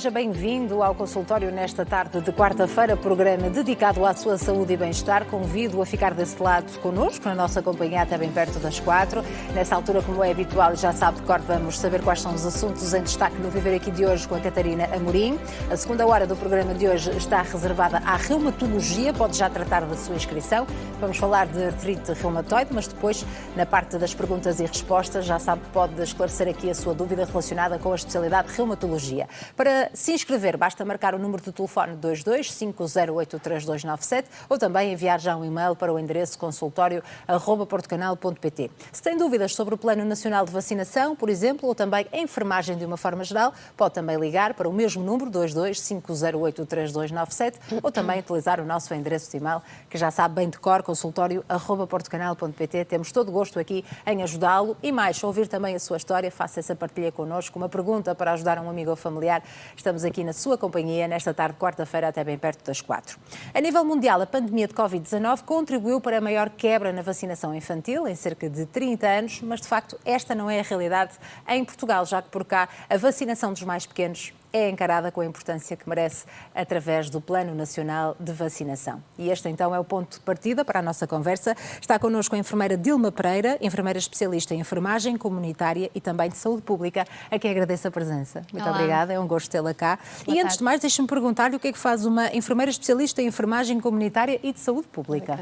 Seja bem-vindo ao consultório nesta tarde de quarta-feira, programa dedicado à sua saúde e bem-estar. Convido a ficar desse lado connosco, na nossa companhia até bem perto das 4. Nessa altura, como é habitual, já sabe de cor, vamos saber quais são os assuntos em destaque no Viver Aqui de hoje com a Catarina Amorim. A segunda hora do programa de hoje está reservada à reumatologia, pode já tratar da sua inscrição. Vamos falar de artrite reumatoide, mas depois, na parte das perguntas e respostas, já sabe que pode esclarecer aqui a sua dúvida relacionada com a especialidade de reumatologia. Para se inscrever, basta marcar o número de telefone 22 508 3297 ou também enviar já um e-mail para o endereço consultório@portocanal.pt. Se tem dúvidas sobre o Plano Nacional de Vacinação, por exemplo, ou também a enfermagem de uma forma geral, pode também ligar para o mesmo número 22 508 3297 ou também utilizar o nosso endereço de e-mail, que já sabe bem de cor, consultório@portocanal.pt. Temos todo o gosto aqui em ajudá-lo e mais, ouvir também a sua história, faça essa partilha connosco, uma pergunta para ajudar um amigo ou familiar. Estamos aqui na sua companhia nesta tarde de quarta-feira até bem perto das 4. A nível mundial, a pandemia de Covid-19 contribuiu para a maior quebra na vacinação infantil em cerca de 30 anos, mas de facto esta não é a realidade em Portugal, já que por cá a vacinação dos mais pequenos é encarada com a importância que merece através do Plano Nacional de Vacinação. E este então é o ponto de partida para a nossa conversa. Está connosco a enfermeira Dilma Pereira, enfermeira especialista em enfermagem comunitária e também de saúde pública, a quem agradeço a presença. Muito obrigada, é um gosto tê-la cá. E antes de mais, deixe-me perguntar-lhe o que é que faz uma enfermeira especialista em enfermagem comunitária e de saúde pública.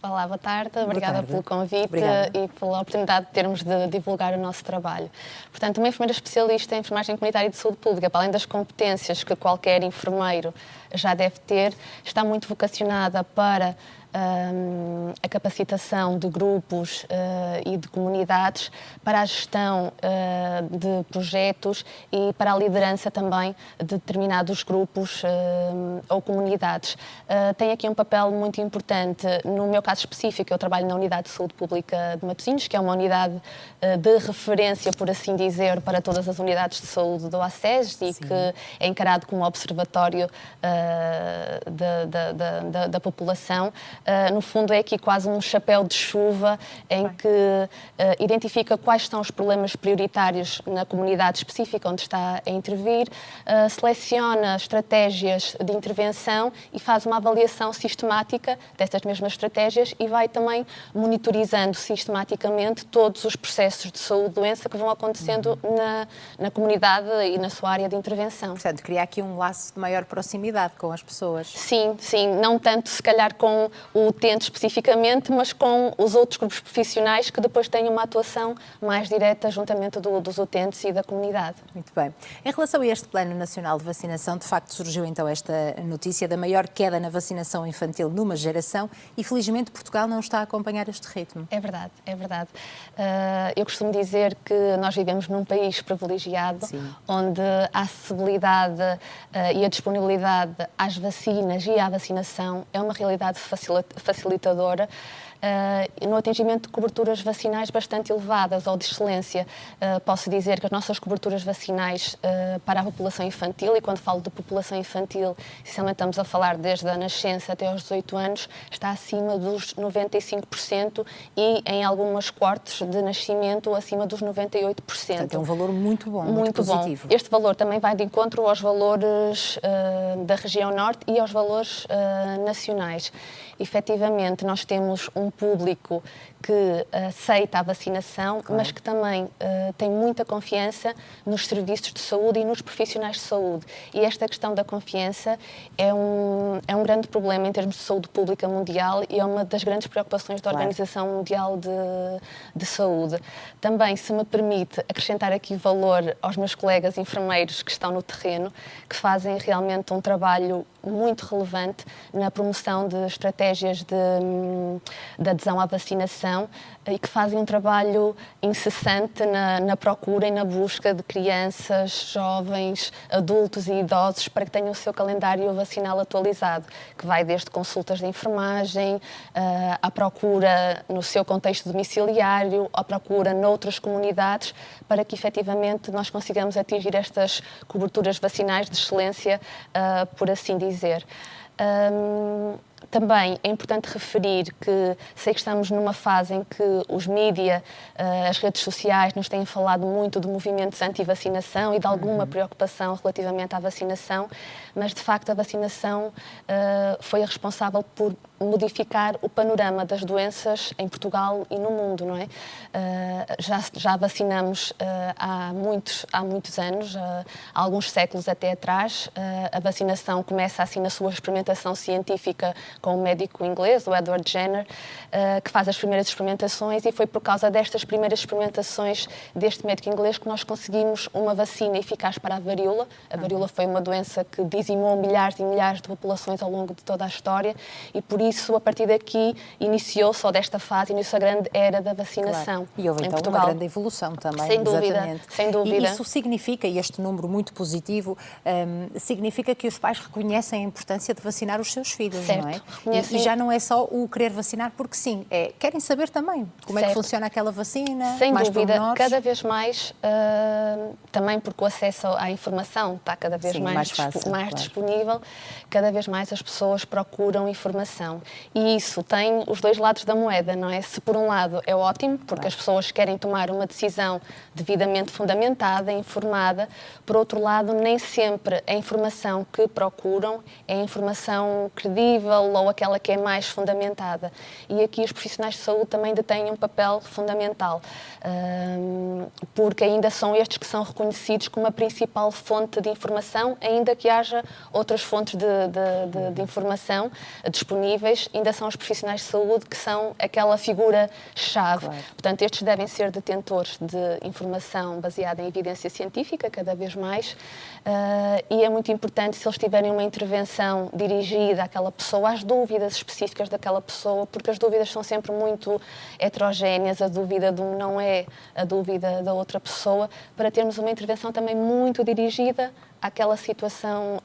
Olá, boa tarde. Obrigada pelo convite e pela oportunidade de termos de divulgar o nosso trabalho. Portanto, uma enfermeira especialista em enfermagem comunitária e de saúde pública, para além das competências que qualquer enfermeiro já deve ter, está muito vocacionada para a capacitação de grupos e de comunidades, para a gestão de projetos e para a liderança também de determinados grupos ou comunidades. Tem aqui um papel muito importante. No meu caso específico, eu trabalho na Unidade de Saúde Pública de Matosinhos, que é uma unidade de referência, por assim dizer, para todas as unidades de saúde do ACES e que é encarado como observatório da população. No fundo, é aqui quase um chapéu de chuva em que identifica quais são os problemas prioritários na comunidade específica onde está a intervir, seleciona estratégias de intervenção e faz uma avaliação sistemática dessas mesmas estratégias e vai também monitorizando sistematicamente todos os processos de saúde-doença que vão acontecendo na comunidade e na sua área de intervenção. Portanto, cria aqui um laço de maior proximidade com as pessoas. Sim, não tanto se calhar com o utente especificamente, mas com os outros grupos profissionais que depois têm uma atuação mais direta juntamente dos utentes e da comunidade. Muito bem. Em relação a este Plano Nacional de Vacinação, de facto surgiu então esta notícia da maior queda na vacinação infantil numa geração e felizmente Portugal não está a acompanhar este ritmo. É verdade, é verdade. Eu costumo dizer que nós vivemos num país privilegiado, onde a acessibilidade e a disponibilidade às vacinas e à vacinação é uma realidade facilitadora no atingimento de coberturas vacinais bastante elevadas ou de excelência. Posso dizer que as nossas coberturas vacinais para a população infantil, e quando falo de população infantil, essencialmente estamos a falar desde a nascença até aos 18 anos, está acima dos 95% e em algumas cortes de nascimento acima dos 98%. Portanto, é um valor muito bom, muito positivo. Este valor também vai de encontro aos valores da região norte e aos valores nacionais. Efetivamente, nós temos um público que aceita a vacinação, mas que também tem muita confiança nos serviços de saúde e nos profissionais de saúde. E esta questão da confiança é um grande problema em termos de saúde pública mundial e é uma das grandes preocupações da Organização Mundial de Saúde. Também, se me permite acrescentar aqui valor aos meus colegas enfermeiros que estão no terreno, que fazem realmente um trabalho muito relevante na promoção de estratégias de adesão à vacinação e que fazem um trabalho incessante na procura e na busca de crianças, jovens, adultos e idosos para que tenham o seu calendário vacinal atualizado, que vai desde consultas de enfermagem, à procura no seu contexto domiciliário, à procura noutras comunidades, para que efetivamente nós consigamos atingir estas coberturas vacinais de excelência, por assim dizer. Também é importante referir que sei que estamos numa fase em que os mídia, as redes sociais nos têm falado muito de movimentos anti-vacinação e de alguma preocupação relativamente à vacinação, mas de facto a vacinação foi a responsável por modificar o panorama das doenças em Portugal e no mundo, não é? Já vacinamos há muitos anos, há alguns séculos até atrás. A vacinação começa assim na sua experimentação científica com um médico inglês, o Edward Jenner, que faz as primeiras experimentações, e foi por causa destas primeiras experimentações deste médico inglês que nós conseguimos uma vacina eficaz para a varíola. A varíola foi uma doença que dizimou milhares e milhares de populações ao longo de toda a história, e por isso, a partir daqui, iniciou-se, ou desta fase, iniciou a grande era da vacinação. Claro. E houve então Portugal. uma grande evolução também. Sem dúvida, exatamente. sem dúvida. E isso significa, e este número muito positivo, significa que os pais reconhecem a importância de vacinar os seus filhos, certo. não é? Reconhecem... E já não é só o querer vacinar porque sim, querem saber também como é que funciona aquela vacina, sem mais dúvida, pormenores. cada vez mais, também porque o acesso à informação está cada vez mais fácil, claro. disponível, cada vez mais as pessoas procuram informação. E isso tem os dois lados da moeda, não é? Se por um lado é ótimo, porque as pessoas querem tomar uma decisão devidamente fundamentada, informada, por outro lado, nem sempre a informação que procuram é a informação credível ou aquela que é mais fundamentada. E aqui os profissionais de saúde também detêm um papel fundamental, porque ainda são estes que são reconhecidos como a principal fonte de informação, ainda que haja outras fontes de informação disponíveis, ainda são os profissionais de saúde que são aquela figura-chave. Claro. Portanto, estes devem ser detentores de informação baseada em evidência científica, cada vez mais, e é muito importante, se eles tiverem uma intervenção dirigida àquela pessoa, às dúvidas específicas daquela pessoa, porque as dúvidas são sempre muito heterogéneas, a dúvida de um não é a dúvida da outra pessoa, para termos uma intervenção também muito dirigida àquela situação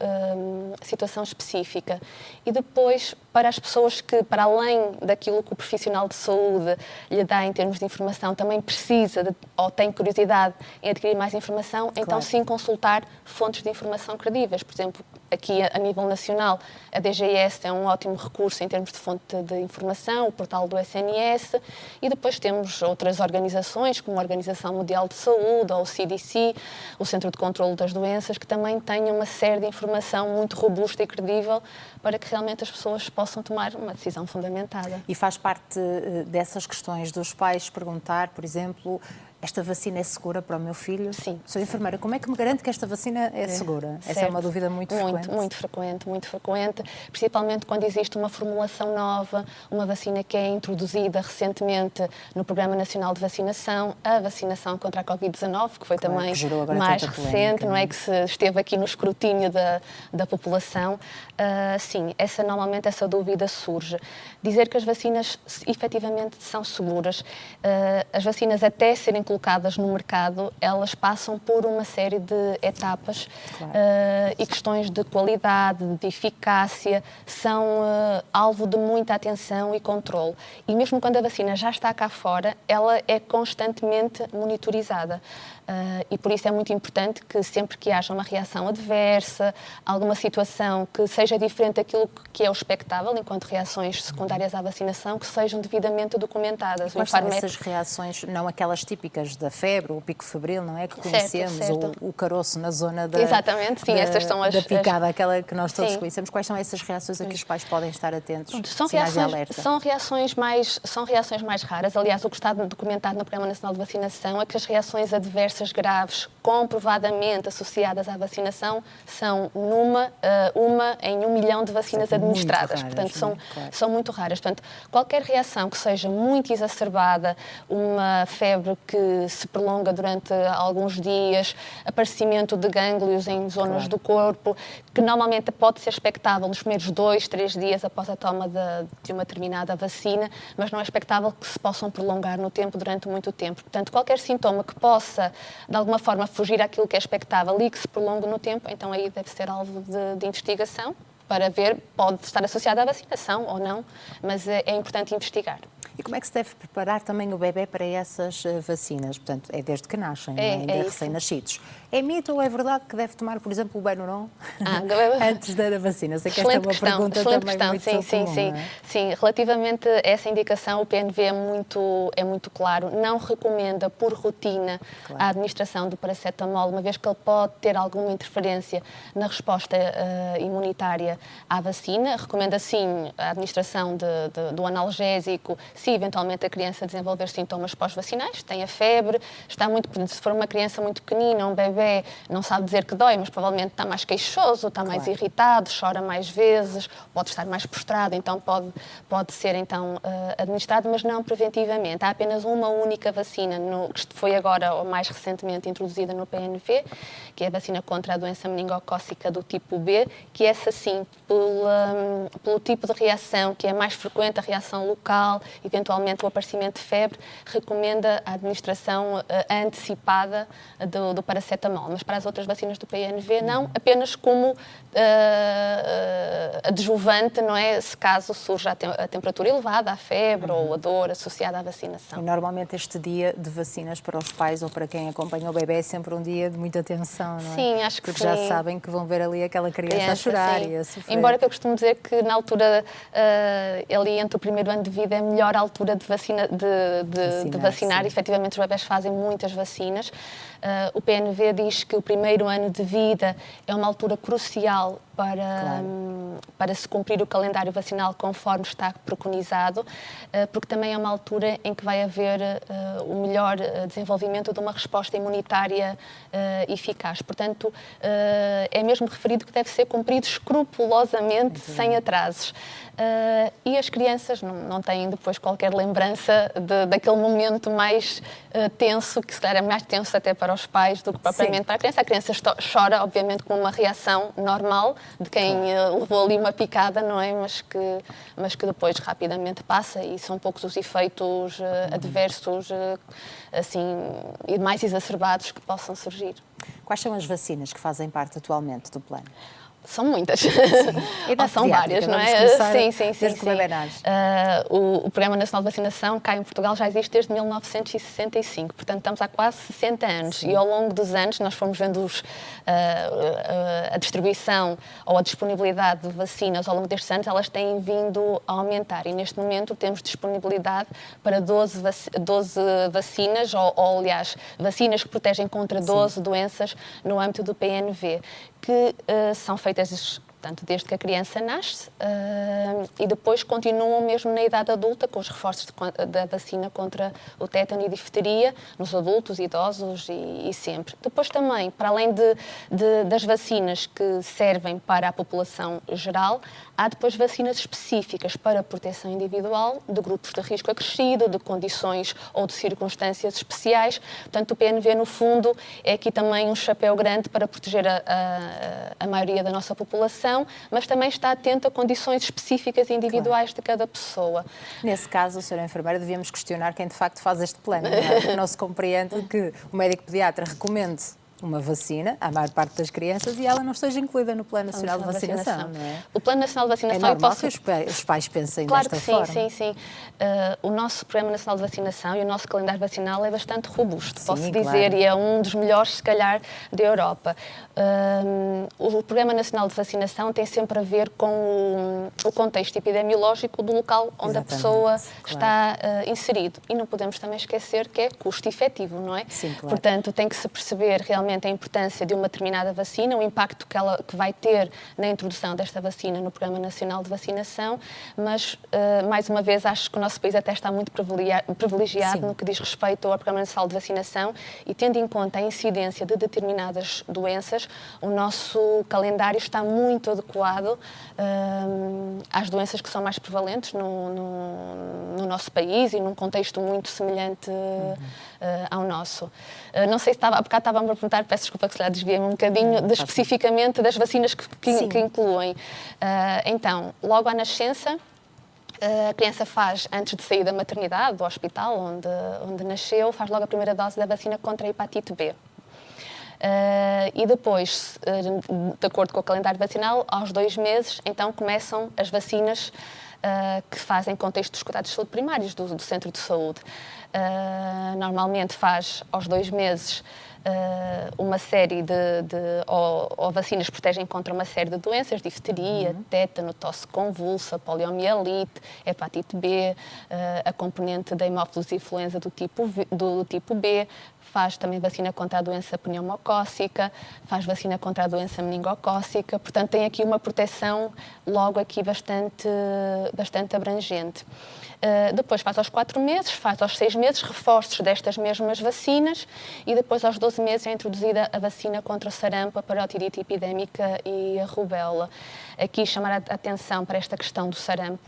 específica. E depois, para as pessoas que, para além daquilo que o profissional de saúde lhe dá em termos de informação, também precisa ou tem curiosidade em adquirir mais informação, então claro. sim consultar fontes de informação credíveis. Por exemplo, aqui a nível nacional, a DGS é um ótimo recurso em termos de fonte de informação, o portal do SNS, e depois temos outras organizações, como a Organização Mundial de Saúde, ou o CDC, o Centro de Controlo das Doenças, que também têm uma série de informação muito robusta e credível para que realmente as pessoas possam tomar uma decisão fundamentada. E faz parte dessas questões dos pais perguntar, por exemplo, esta vacina é segura para o meu filho? Sim. Sou enfermeira, como é que me garante que esta vacina é segura? Certo. Essa é uma dúvida muito frequente. Muito frequente, principalmente quando existe uma formulação nova, uma vacina que é introduzida recentemente no Programa Nacional de Vacinação, a vacinação contra a Covid-19, que foi também que mais recente, não é? Que esteve aqui no escrutínio da população. Sim, normalmente essa dúvida surge. Dizer que as vacinas efetivamente são seguras. As vacinas, até serem colocadas no mercado, elas passam por uma série de etapas, claro. E questões de qualidade, de eficácia, são alvo de muita atenção e controle. E mesmo quando a vacina já está cá fora, ela é constantemente monitorizada. E por isso é muito importante que sempre que haja uma reação adversa, alguma situação que seja diferente daquilo que é o expectável, enquanto reações secundárias à vacinação, que sejam devidamente documentadas. Quais são essas reações, não aquelas típicas da febre, o pico febril, não é? Que conhecemos, certo. Ou o caroço na zona da... Exatamente, sim, essas são da picada, aquela que nós todos sim. conhecemos. Quais são essas reações a que os pais podem estar atentos? São reações mais raras. Aliás, o que está documentado no Programa Nacional de Vacinação é que as reações adversas graves comprovadamente associadas à vacinação são uma em 1 milhão de vacinas administradas. Raras, portanto, são muito raras. Portanto, qualquer reação que seja muito exacerbada, uma febre que se prolonga durante alguns dias, aparecimento de gânglios em zonas do corpo, que normalmente pode ser expectável nos primeiros 2, 3 dias após a toma de uma determinada vacina, mas não é expectável que se possam prolongar no tempo durante muito tempo. Portanto, qualquer sintoma que possa, de alguma forma, fugir àquilo que é expectável e que se prolongue no tempo, então aí deve ser alvo de investigação para ver, pode estar associado à vacinação ou não, mas é importante investigar. E como é que se deve preparar também o bebê para essas vacinas? Portanto, é desde que nascem, não é? É Ainda isso. recém-nascidos. É mito ou é verdade que deve tomar, por exemplo, o Benuron antes da vacina? Sei que esta é uma pergunta também muito comum, sim. não é? Sim, relativamente a essa indicação, o PNV é muito claro. Não recomenda, por rotina, a administração do paracetamol, uma vez que ele pode ter alguma interferência na resposta imunitária à vacina. Recomenda, sim, a administração do analgésico, se eventualmente a criança desenvolver sintomas pós-vacinais, tem a febre, está muito, se for uma criança muito pequenina, um bebê, não sabe dizer que dói, mas provavelmente está mais queixoso, está mais irritado, chora mais vezes, pode estar mais prostrado, então pode ser então administrado, mas não preventivamente. Há apenas uma única vacina, que foi agora ou mais recentemente introduzida no PNV, que é a vacina contra a doença meningocócica do tipo B, que essa sim, pelo tipo de reação que é mais frequente, a reação local, eventualmente o aparecimento de febre, recomenda a administração antecipada do paracetamol. Mas para as outras vacinas do PNV, não, apenas como adjuvante, não é? Se caso surja a temperatura elevada, a febre ou a dor associada à vacinação. E normalmente este dia de vacinas para os pais ou para quem acompanha o bebê é sempre um dia de muita tensão, não é? Sim, acho que Porque sim. já sabem que vão ver ali aquela criança a chorar sim. e a sofrer. Embora que eu costumo dizer que na altura, ali entre o primeiro ano de vida, é a melhor altura de vacinar. Efetivamente os bebés fazem muitas vacinas. O PNV diz que o primeiro ano de vida é uma altura crucial para se cumprir o calendário vacinal conforme está preconizado, porque também é uma altura em que vai haver o melhor desenvolvimento de uma resposta imunitária eficaz. Portanto, é mesmo referido que deve ser cumprido escrupulosamente, sem atrasos. E as crianças não têm depois qualquer lembrança daquele momento mais tenso, que se calhar é mais tenso até para os pais do que propriamente para a criança. A criança chora, obviamente, com uma reação normal de quem levou ali uma picada, não é? Mas que depois rapidamente passa e são poucos os efeitos adversos assim, e mais exacerbados que possam surgir. Quais são as vacinas que fazem parte atualmente do plano? São muitas. Ou são várias, não é? Sim. O Programa Nacional de Vacinação cá em Portugal já existe desde 1965, portanto estamos há quase 60 anos. Sim. E ao longo dos anos nós fomos vendo a distribuição ou a disponibilidade de vacinas ao longo destes anos, elas têm vindo a aumentar e neste momento temos disponibilidade para 12 vacinas, ou aliás, vacinas que protegem contra 12 doenças no âmbito do PNV, que são feitas, portanto, desde que a criança nasce e depois continuam mesmo na idade adulta com os reforços da vacina contra o tétano e difteria nos adultos, idosos e sempre. Depois também, para além das vacinas que servem para a população geral, há depois vacinas específicas para a proteção individual de grupos de risco acrescido, de condições ou de circunstâncias especiais. Portanto, o PNV, no fundo, é aqui também um chapéu grande para proteger a maioria da nossa população, mas também está atento a condições específicas e individuais de cada pessoa. Nesse caso, Sra. Enfermeira, devíamos questionar quem de facto faz este plano, não é? Porque não se compreende que o médico pediatra recomende uma vacina à maior parte das crianças e ela não esteja incluída no Plano Nacional de Vacinação, não é? O Plano Nacional de Vacinação... É normal que os pais pensem claro desta forma. Claro que sim. O nosso Programa Nacional de Vacinação e o nosso calendário vacinal é bastante robusto, posso dizer, e é um dos melhores, se calhar, da Europa. O Programa Nacional de Vacinação tem sempre a ver com o contexto epidemiológico do local onde a pessoa está inserido. E não podemos também esquecer que é custo efetivo, não é? Sim, claro. Portanto, tem que se perceber realmente a importância de uma determinada vacina, o impacto que vai ter na introdução desta vacina no Programa Nacional de Vacinação, mas, mais uma vez, acho que o nosso país até está muito privilegiado no que diz respeito ao Programa Nacional de Vacinação e, tendo em conta a incidência de determinadas doenças, o nosso calendário está muito adequado às doenças que são mais prevalentes no nosso país e num contexto muito semelhante ao nosso. Não sei se há bocado estava-me a perguntar, peço desculpa que se lá desviei-me um bocadinho, especificamente das vacinas que incluem. Então, logo à nascença, a criança faz, antes de sair da maternidade, do hospital onde nasceu, faz logo a primeira dose da vacina contra a hepatite B. E depois, de acordo com o calendário vacinal, aos 2 meses, então começam as vacinas que faz em contexto dos cuidados de saúde primários do centro de saúde. Normalmente faz aos 2 meses uma série ou vacinas que protegem contra uma série de doenças, difteria, tétano, tosse convulsa, poliomielite, hepatite B, a componente da hemófilos e influenza do tipo B, faz também vacina contra a doença pneumocócica, faz vacina contra a doença meningocócica, portanto tem aqui uma proteção logo aqui bastante abrangente. Depois faz aos 4 meses, faz aos 6 meses reforços destas mesmas vacinas e depois aos 12 meses é introduzida a vacina contra o sarampo, a parotidiite epidémica e a rubéola. Aqui chamar a atenção para esta questão do sarampo.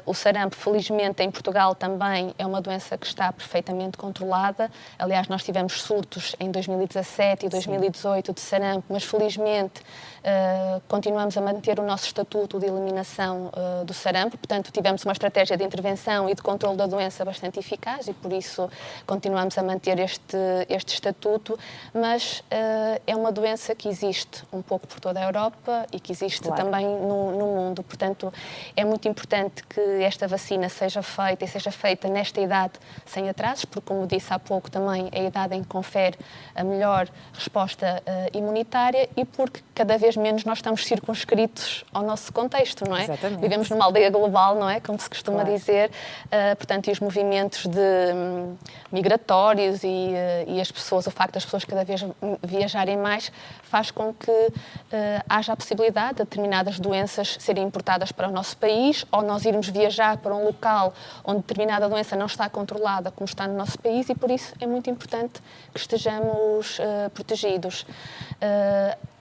O sarampo, felizmente, em Portugal também é uma doença que está perfeitamente controlada. Aliás, nós tivemos surtos em 2017 e 2018 de sarampo, mas felizmente continuamos a manter o nosso estatuto de eliminação do sarampo. Portanto, tivemos uma estratégia de intervenção e de controle da doença bastante eficaz e, por isso, continuamos a manter este estatuto. Mas é uma doença que existe um pouco por toda a Europa e que existe também no mundo. Portanto, é muito importante que esta vacina seja feita e seja feita nesta idade sem atrasos, porque, como disse há pouco também, é a idade em que confere a melhor resposta imunitária e porque cada vez menos nós estamos circunscritos ao nosso contexto, não é? Exatamente. Vivemos numa aldeia global, não é? Como se costuma dizer. Portanto, e os movimentos migratórios e as pessoas, o facto das pessoas cada vez viajarem mais, faz com que haja a possibilidade de determinadas doenças serem importadas para o nosso país ou nós irmos viajar para um local onde determinada doença não está controlada como está no nosso país e, por isso, é muito importante que estejamos protegidos.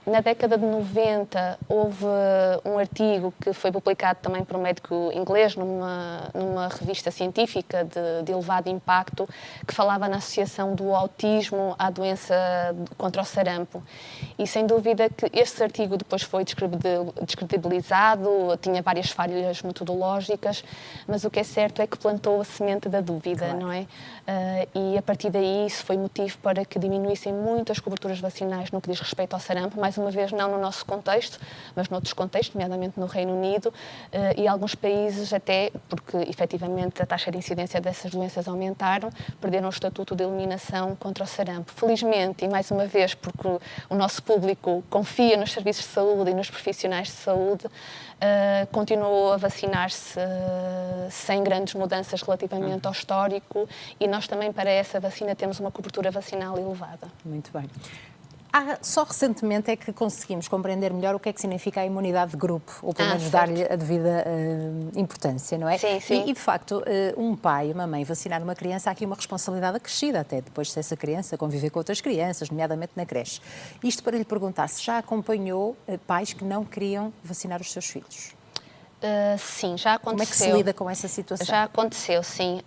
Na década de 90 houve um artigo que foi publicado também por um médico inglês numa revista científica de elevado impacto que falava na associação do autismo à doença contra o sarampo. E sem dúvida que este artigo depois foi descredibilizado, tinha várias falhas metodológicas, mas o que é certo é que plantou a semente da dúvida, não é? E a partir daí isso foi motivo para que diminuíssem muito as coberturas vacinais no que diz respeito ao sarampo, mais uma vez não no nosso contexto, mas noutros contextos, nomeadamente no Reino Unido e alguns países até, porque efetivamente a taxa de incidência dessas doenças aumentaram, perderam o estatuto de eliminação contra o sarampo. Felizmente, e mais uma vez porque o nosso público confia nos serviços de saúde e nos profissionais de saúde, continuou a vacinar-se sem grandes mudanças relativamente ao histórico e nós também para essa vacina temos uma cobertura vacinal elevada. Muito bem. Só recentemente é que conseguimos compreender melhor o que é que significa a imunidade de grupo, ou pelo menos dar-lhe a devida importância, não é? Sim, sim. E, de facto, um pai, uma mãe vacinar uma criança, há aqui uma responsabilidade acrescida até depois de essa criança conviver com outras crianças, nomeadamente na creche. Isto para lhe perguntar se já acompanhou pais que não queriam vacinar os seus filhos. Sim, já aconteceu. Como é que se lida com essa situação? Já aconteceu, sim.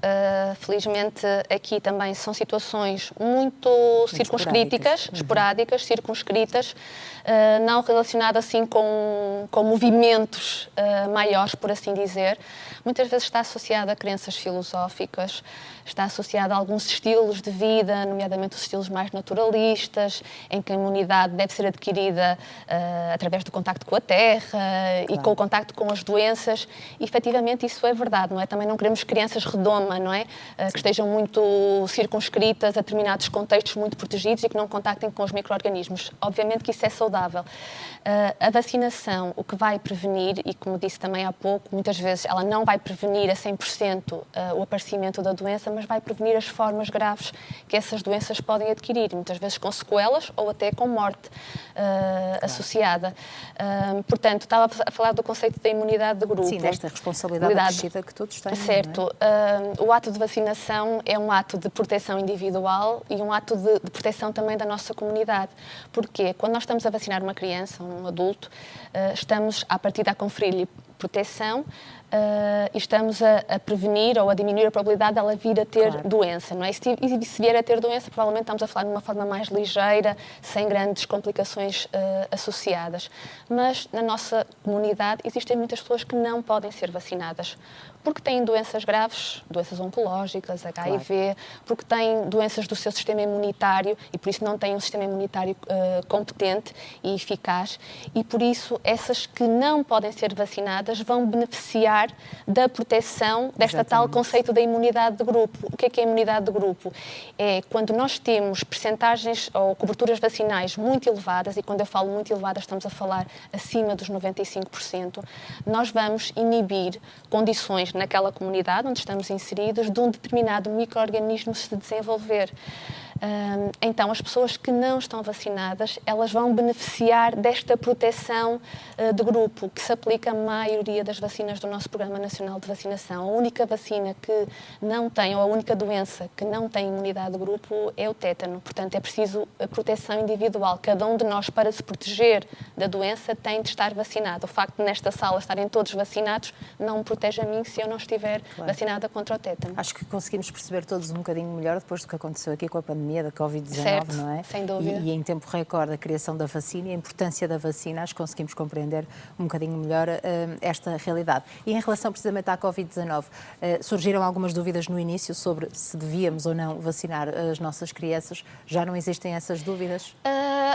Felizmente aqui também são situações muito circunscritas, esporádicas, circunscritas, não relacionadas assim com movimentos maiores, por assim dizer. Muitas vezes está associada a crenças filosóficas, está associada a alguns estilos de vida, nomeadamente os estilos mais naturalistas, em que a imunidade deve ser adquirida através do contacto com a terra e com o contacto com as doenças. E, efetivamente, isso é verdade, não é? Também não queremos crianças redoma, não é? Que estejam muito circunscritas a determinados contextos muito protegidos e que não contactem com os micro-organismos. Obviamente que isso é saudável. A vacinação, o que vai prevenir, e como disse também há pouco, muitas vezes ela não vai prevenir a 100% o aparecimento da doença, mas vai prevenir as formas graves que essas doenças podem adquirir, muitas vezes com sequelas ou até com morte associada. Portanto, estava a falar do conceito da imunidade de grupo. Sim, desta responsabilidade acrescida que todos têm. Certo. O ato de vacinação é um ato de proteção individual e um ato de proteção também da nossa comunidade. Porquê? Quando nós estamos a vacinar uma criança, um adulto, estamos, à partida, a conferir-lhe proteção e estamos a prevenir ou a diminuir a probabilidade dela vir a ter doença, não é? E se vier a ter doença, provavelmente estamos a falar de uma forma mais ligeira, sem grandes complicações associadas. Mas na nossa comunidade existem muitas pessoas que não podem ser vacinadas porque têm doenças graves, doenças oncológicas, HIV, porque têm doenças do seu sistema imunitário e por isso não têm um sistema imunitário competente e eficaz, e por isso essas que não podem ser vacinadas vão beneficiar da proteção desta tal conceito da imunidade de grupo. O que é a imunidade de grupo? É quando nós temos percentagens ou coberturas vacinais muito elevadas, e quando eu falo muito elevadas estamos a falar acima dos 95%, nós vamos inibir condições naquela comunidade onde estamos inseridos de um determinado micro-organismo se desenvolver. Então, as pessoas que não estão vacinadas, elas vão beneficiar desta proteção de grupo, que se aplica à maioria das vacinas do nosso Programa Nacional de Vacinação. A única vacina que não tem, ou a única doença que não tem imunidade de grupo é o tétano. Portanto, é preciso a proteção individual. Cada um de nós, para se proteger da doença, tem de estar vacinado. O facto de nesta sala estarem todos vacinados não me protege a mim se eu não estiver vacinada contra o tétano. Acho que conseguimos perceber todos um bocadinho melhor depois do que aconteceu aqui com a pandemia da Covid-19, certo, não é? Sem dúvida. E em tempo recorde a criação da vacina e a importância da vacina, acho que conseguimos compreender um bocadinho melhor esta realidade. E em relação precisamente à Covid-19, surgiram algumas dúvidas no início sobre se devíamos ou não vacinar as nossas crianças. Já não existem essas dúvidas?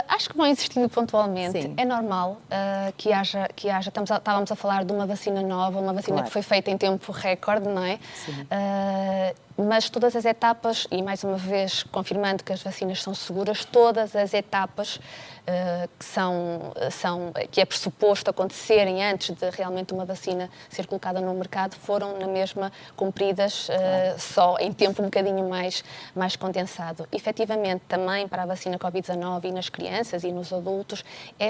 Acho que vão existindo pontualmente. Sim. É normal que haja. Estávamos a falar de uma vacina nova, uma vacina que foi feita em tempo recorde, não é? Sim. Mas todas as etapas, e mais uma vez confirmando que as vacinas são seguras, todas as etapas que é pressuposto acontecerem antes de realmente uma vacina ser colocada no mercado foram na mesma cumpridas, só em tempo um bocadinho mais condensado. Efetivamente, também para a vacina Covid-19 e nas crianças e nos adultos,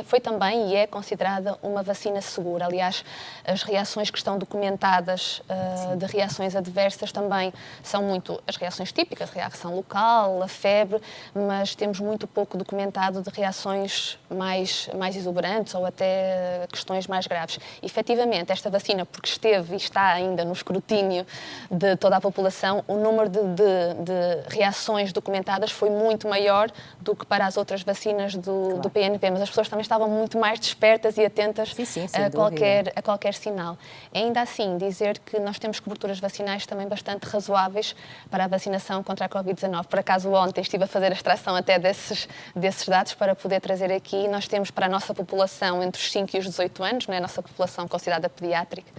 foi também e é considerada uma vacina segura. Aliás, as reações que estão documentadas de reações adversas também são muito as reações típicas, a reação local, a febre, mas temos muito pouco documentado de reações mais exuberantes ou até questões mais graves. Efetivamente, esta vacina, porque esteve e está ainda no escrutínio de toda a população, o número de reações documentadas foi muito maior do que para as outras vacinas do PNV, mas as pessoas também estavam muito mais despertas e atentas a qualquer sinal. Ainda assim, dizer que nós temos coberturas vacinais também bastante razoáveis para a vacinação contra a Covid-19. Por acaso, ontem estive a fazer a extração até desses dados para poder trazer aqui. Nós temos para a nossa população entre os 5 e os 18 anos, não é? A nossa população considerada pediátrica,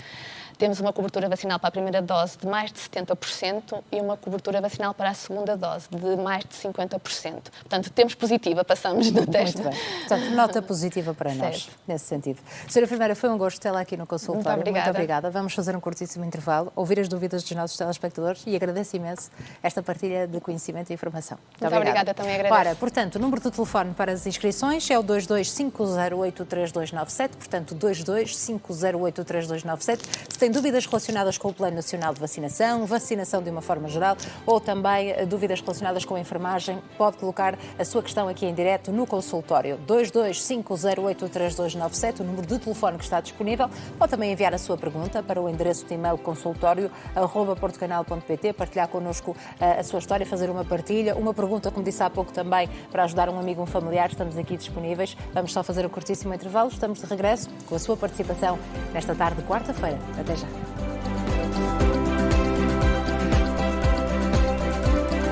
temos uma cobertura vacinal para a primeira dose de mais de 70% e uma cobertura vacinal para a segunda dose de mais de 50%. Portanto, temos positiva, passamos no teste. Muito bem. Portanto, nota positiva para nós, nesse sentido. Senhora Enfermeira, foi um gosto tê-la aqui no consultório. Muito obrigada. Vamos fazer um curtíssimo intervalo, ouvir as dúvidas dos nossos telespectadores e agradeço imenso esta partilha de conhecimento e informação. Muito obrigada, também agradeço. Ora, portanto, o número de telefone para as inscrições é o 225083297, portanto, 225083297. Se tem dúvidas relacionadas com o Plano Nacional de Vacinação, vacinação de uma forma geral ou também dúvidas relacionadas com a enfermagem, pode colocar a sua questão aqui em direto no consultório 225083297, o número de telefone que está disponível, ou também enviar a sua pergunta para o endereço de e-mail consultório@portocanal.pt, partilhar connosco a sua história, fazer uma partilha, uma pergunta, como disse há pouco também, para ajudar um amigo, um familiar, estamos aqui disponíveis. Vamos só fazer um curtíssimo intervalo, estamos de regresso com a sua participação nesta tarde de quarta-feira. Até já.